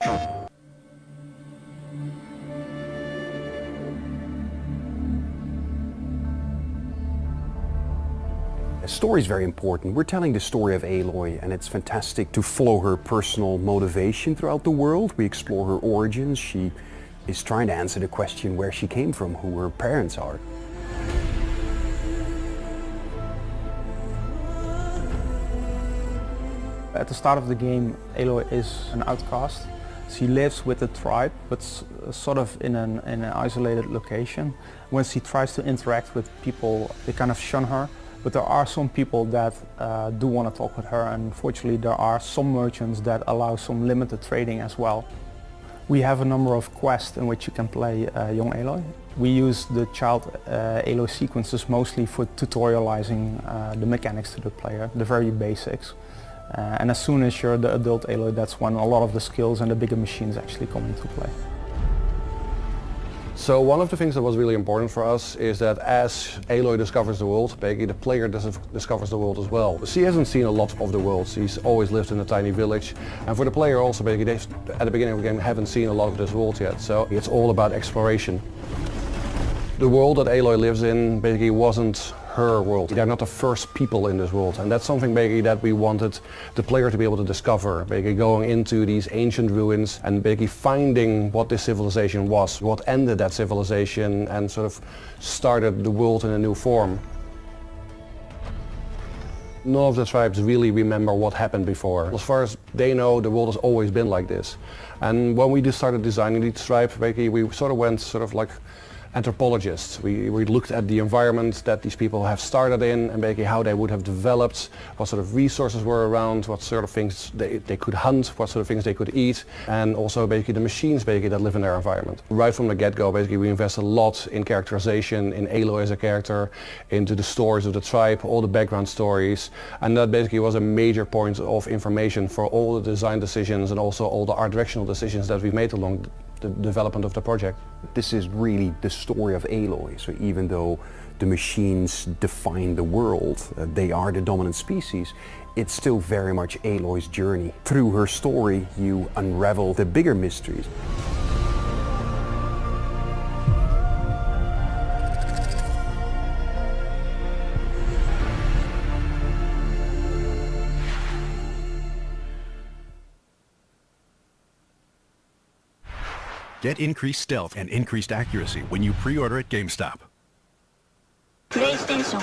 The story is very important. We're telling the story of Aloy, and it's fantastic to follow her personal motivation throughout the world. We explore her origins. She is trying to answer the question where she came from, who her parents are. At the start of the game, Aloy is an outcast. She lives with the tribe, but sort of in an isolated location. When she tries to interact with people, they kind of shun her. But there are some people that do want to talk with her, and fortunately there are some merchants that allow some limited trading as well. We have a number of quests in which you can play young Aloy. We use the child Aloy sequences mostly for tutorializing the mechanics to the player, the very basics. And as soon as you're the adult Aloy, that's when a lot of the skills and the bigger machines actually come into play. So one of the things that was really important for us is that as Aloy discovers the world, basically the player discovers the world as well. She hasn't seen a lot of the world. She's always lived in a tiny village, and for the player also, basically they at the beginning of the game haven't seen a lot of this world yet. So it's all about exploration. The world that Aloy lives in basically wasn't her world. They're not the first people in this world, and that's something basically that we wanted the player to be able to discover, basically going into these ancient ruins and basically finding what this civilization was, what ended that civilization and sort of started the world in a new form. None of the tribes really remember what happened before. As far as they know, the world has always been like this. And when we just started designing these tribes, basically we sort of went sort of like anthropologists. We looked at the environment that these people have started in and basically how they would have developed, what sort of resources were around, what sort of things they could hunt, what sort of things they could eat, and also basically the machines basically that live in their environment. Right from the get-go, basically we invest a lot in characterization, in Aloy as a character, into the stories of the tribe, all the background stories, and that basically was a major point of information for all the design decisions and also all the art directional decisions that we've made along the development of the project. This is really the story of Aloy. So even though the machines define the world, they are the dominant species, it's still very much Aloy's journey. Through her story, you unravel the bigger mysteries. Get increased stealth and increased accuracy when you pre-order at GameStop. PlayStation